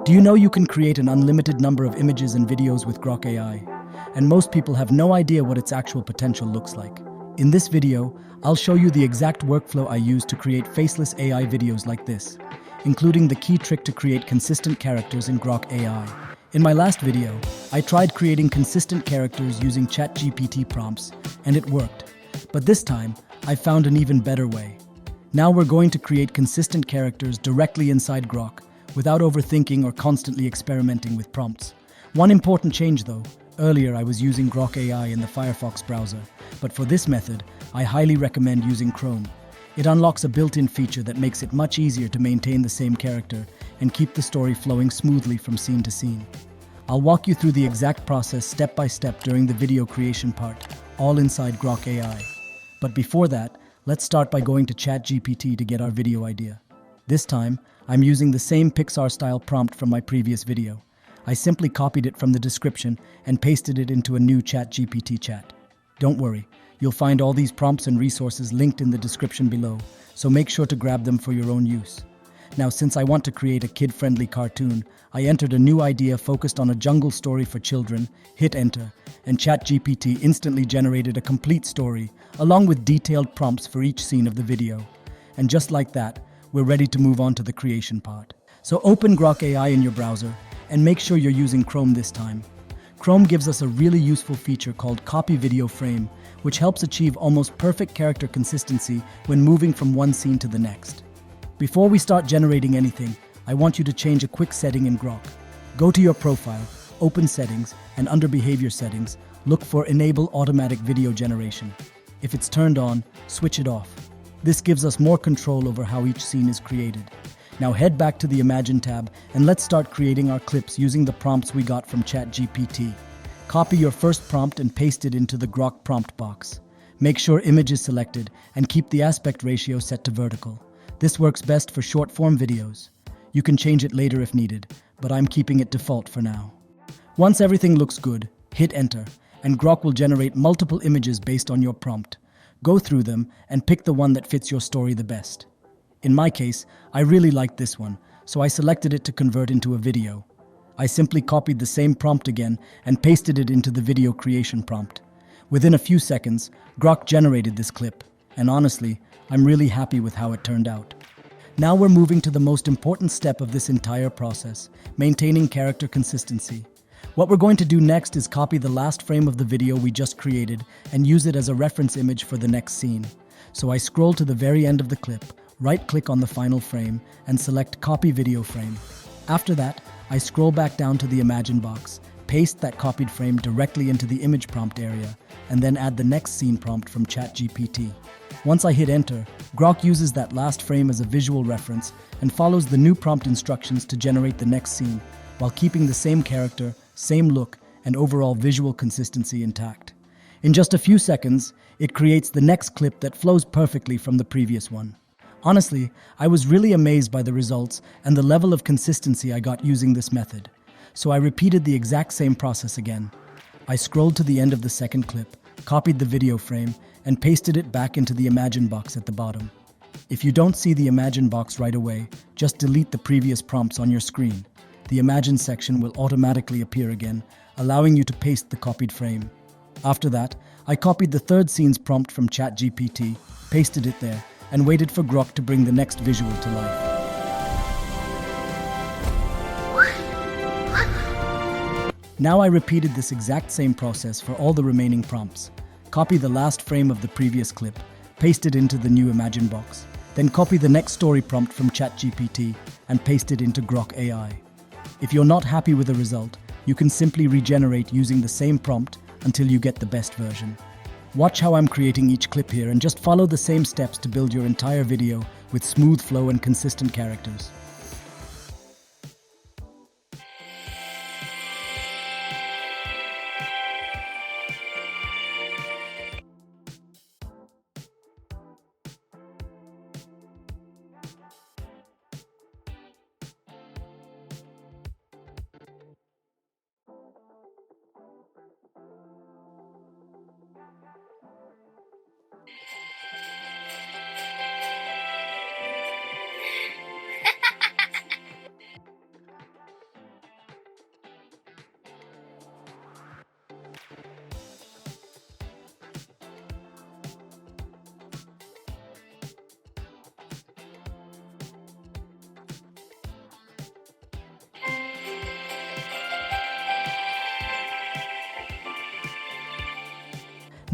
Do you know you can create an unlimited number of images and videos with Grok AI? And most people have no idea what its actual potential looks like. In this video, I'll show you the exact workflow I use to create faceless AI videos like this, including the key trick to create consistent characters in Grok AI. In my last video, I tried creating consistent characters using ChatGPT prompts, and it worked. But this time, I found an even better way. Now we're going to create consistent characters directly inside Grok, without overthinking or constantly experimenting with prompts. One important change though, earlier I was using Grok AI in the Firefox browser, but for this method, I highly recommend using Chrome. It unlocks a built-in feature that makes it much easier to maintain the same character and keep the story flowing smoothly from scene to scene. I'll walk you through the exact process step by step during the video creation part, all inside Grok AI. But before that, let's start by going to ChatGPT to get our video idea. This time, I'm using the same Pixar-style prompt from my previous video. I simply copied it from the description and pasted it into a new ChatGPT chat. Don't worry, you'll find all these prompts and resources linked in the description below, so make sure to grab them for your own use. Now, since I want to create a kid-friendly cartoon, I entered a new idea focused on a jungle story for children, hit enter, and ChatGPT instantly generated a complete story, along with detailed prompts for each scene of the video. And just like that, we're ready to move on to the creation part. So open Grok AI in your browser and make sure you're using Chrome this time. Chrome gives us a really useful feature called Copy Video Frame, which helps achieve almost perfect character consistency when moving from one scene to the next. Before we start generating anything, I want you to change a quick setting in Grok. Go to your profile, open Settings, and under Behavior Settings, look for Enable Automatic Video Generation. If it's turned on, switch it off. This gives us more control over how each scene is created. Now head back to the Imagine tab and let's start creating our clips using the prompts we got from ChatGPT. Copy your first prompt and paste it into the Grok prompt box. Make sure image is selected and keep the aspect ratio set to vertical. This works best for short-form videos. You can change it later if needed, but I'm keeping it default for now. Once everything looks good, hit enter, and Grok will generate multiple images based on your prompt. Go through them and pick the one that fits your story the best. In my case, I really liked this one, so I selected it to convert into a video. I simply copied the same prompt again and pasted it into the video creation prompt. Within a few seconds, Grok generated this clip, and honestly, I'm really happy with how it turned out. Now we're moving to the most important step of this entire process, maintaining character consistency. What we're going to do next is copy the last frame of the video we just created and use it as a reference image for the next scene. So I scroll to the very end of the clip, right-click on the final frame, and select Copy Video Frame. After that, I scroll back down to the Imagine box, paste that copied frame directly into the image prompt area, and then add the next scene prompt from ChatGPT. Once I hit enter, Grok uses that last frame as a visual reference and follows the new prompt instructions to generate the next scene, while keeping the same character, same look, and overall visual consistency intact. In just a few seconds, it creates the next clip that flows perfectly from the previous one. Honestly, I was really amazed by the results and the level of consistency I got using this method. So I repeated the exact same process again. I scrolled to the end of the second clip, copied the video frame, and pasted it back into the Imagine box at the bottom. If you don't see the Imagine box right away, just delete the previous prompts on your screen. The Imagine section will automatically appear again, allowing you to paste the copied frame. After that, I copied the third scene's prompt from ChatGPT, pasted it there, and waited for Grok to bring the next visual to life. Now I repeated this exact same process for all the remaining prompts. Copy the last frame of the previous clip, paste it into the new Imagine box, then copy the next story prompt from ChatGPT and paste it into Grok AI. If you're not happy with the result, you can simply regenerate using the same prompt until you get the best version. Watch how I'm creating each clip here and just follow the same steps to build your entire video with smooth flow and consistent characters.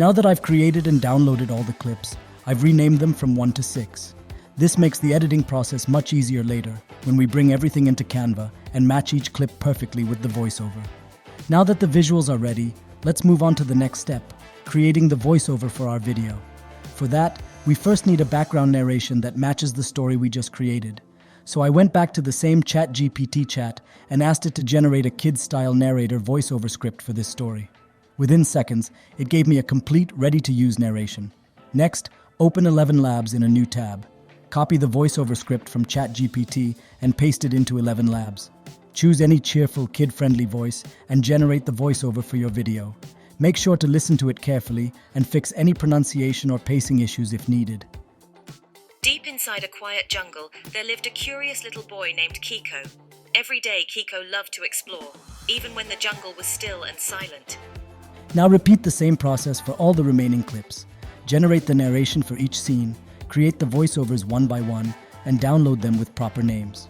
Now that I've created and downloaded all the clips, I've renamed them from 1 to 6. This makes the editing process much easier later when we bring everything into Canva and match each clip perfectly with the voiceover. Now that the visuals are ready, let's move on to the next step, creating the voiceover for our video. For that, we first need a background narration that matches the story we just created. So I went back to the same ChatGPT chat and asked it to generate a kid-style narrator voiceover script for this story. Within seconds, it gave me a complete, ready-to-use narration. Next, open 11 Labs in a new tab. Copy the voiceover script from ChatGPT and paste it into 11 Labs. Choose any cheerful, kid-friendly voice and generate the voiceover for your video. Make sure to listen to it carefully and fix any pronunciation or pacing issues if needed. Deep inside a quiet jungle, there lived a curious little boy named Kiko. Every day, Kiko loved to explore, even when the jungle was still and silent. Now repeat the same process for all the remaining clips. Generate the narration for each scene, create the voiceovers one by one, and download them with proper names.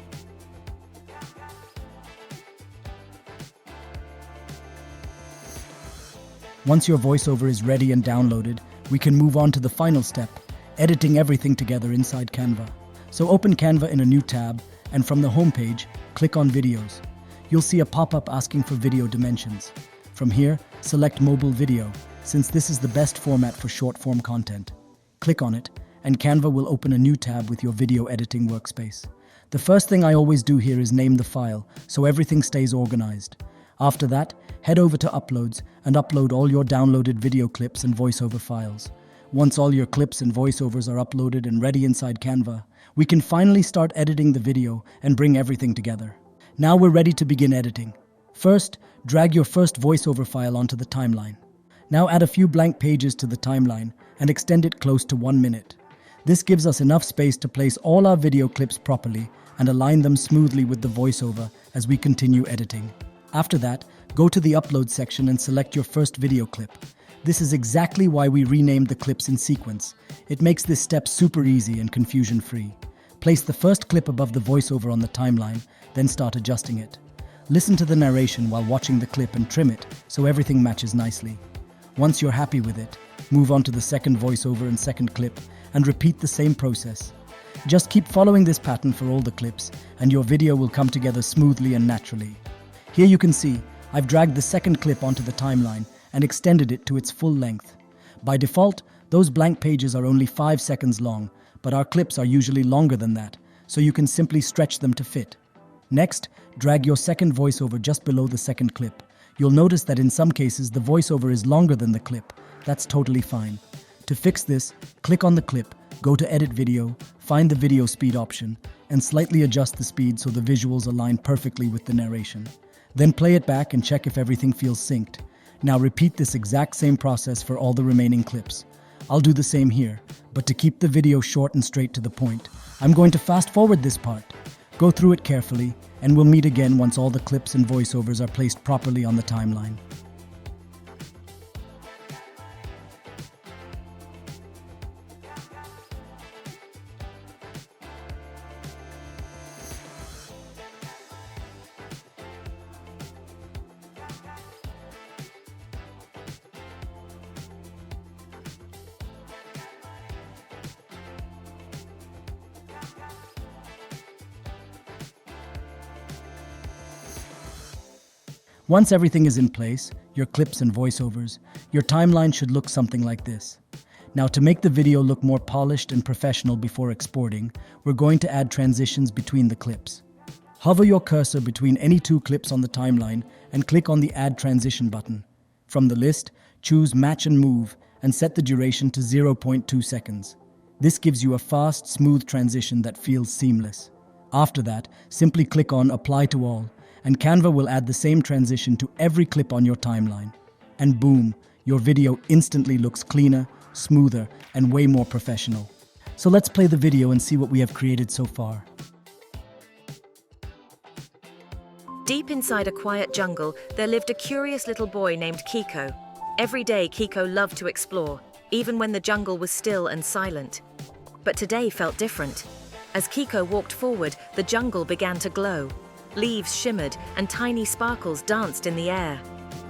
Once your voiceover is ready and downloaded, we can move on to the final step, editing everything together inside Canva. So open Canva in a new tab, and from the homepage, click on Videos. You'll see a pop-up asking for video dimensions. From here, select Mobile Video, since this is the best format for short-form content. Click on it, and Canva will open a new tab with your video editing workspace. The first thing I always do here is name the file, so everything stays organized. After that, head over to Uploads and upload all your downloaded video clips and voiceover files. Once all your clips and voiceovers are uploaded and ready inside Canva, we can finally start editing the video and bring everything together. Now we're ready to begin editing. First, drag your first voiceover file onto the timeline. Now add a few blank pages to the timeline and extend it close to 1 minute. This gives us enough space to place all our video clips properly and align them smoothly with the voiceover as we continue editing. After that, go to the Upload section and select your first video clip. This is exactly why we renamed the clips in sequence. It makes this step super easy and confusion-free. Place the first clip above the voiceover on the timeline, then start adjusting it. Listen to the narration while watching the clip and trim it so everything matches nicely. Once you're happy with it, move on to the second voiceover and second clip and repeat the same process. Just keep following this pattern for all the clips and your video will come together smoothly and naturally. Here you can see, I've dragged the second clip onto the timeline and extended it to its full length. By default, those blank pages are only 5 seconds long, but our clips are usually longer than that, so you can simply stretch them to fit. Next, drag your second voiceover just below the second clip. You'll notice that in some cases the voiceover is longer than the clip. That's totally fine. To fix this, click on the clip, go to Edit Video, find the video speed option, and slightly adjust the speed so the visuals align perfectly with the narration. Then play it back and check if everything feels synced. Now repeat this exact same process for all the remaining clips. I'll do the same here, but to keep the video short and straight to the point, I'm going to fast forward this part. Go through it carefully, and we'll meet again once all the clips and voiceovers are placed properly on the timeline. Once everything is in place, your clips and voiceovers, your timeline should look something like this. Now to make the video look more polished and professional before exporting, we're going to add transitions between the clips. Hover your cursor between any two clips on the timeline and click on the Add Transition button. From the list, choose Match and Move and set the duration to 0.2 seconds. This gives you a fast, smooth transition that feels seamless. After that, simply click on Apply to All, and Canva will add the same transition to every clip on your timeline. And boom, your video instantly looks cleaner, smoother, and way more professional. So let's play the video and see what we have created so far. Deep inside a quiet jungle, there lived a curious little boy named Kiko. Every day, Kiko loved to explore, even when the jungle was still and silent. But today felt different. As Kiko walked forward, the jungle began to glow. Leaves shimmered and tiny sparkles danced in the air.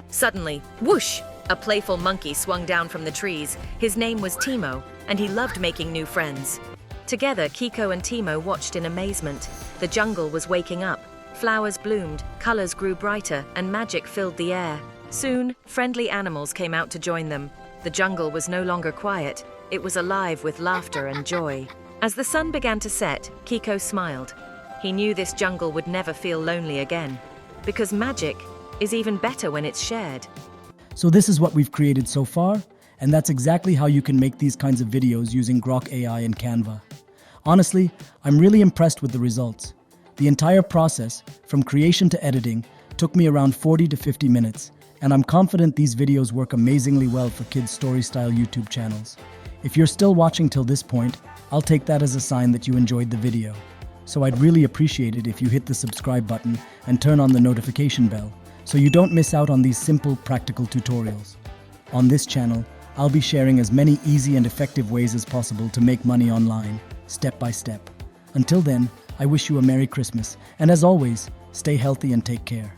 Suddenly, whoosh! A playful monkey swung down from the trees. His name was Timo, and he loved making new friends. Together, Kiko and Timo watched in amazement. The jungle was waking up. Flowers bloomed, colors grew brighter, and magic filled the air. Soon, friendly animals came out to join them. The jungle was no longer quiet. It was alive with laughter and joy. As the sun began to set, Kiko smiled. He knew this jungle would never feel lonely again, because magic is even better when it's shared. So this is what we've created so far, and that's exactly how you can make these kinds of videos using Grok AI and Canva. Honestly, I'm really impressed with the results. The entire process, from creation to editing, took me around 40 to 50 minutes, and I'm confident these videos work amazingly well for kids' story-style YouTube channels. If you're still watching till this point, I'll take that as a sign that you enjoyed the video. So I'd really appreciate it if you hit the subscribe button and turn on the notification bell, so you don't miss out on these simple, practical tutorials. On this channel, I'll be sharing as many easy and effective ways as possible to make money online, step by step. Until then, I wish you a Merry Christmas, and as always, stay healthy and take care.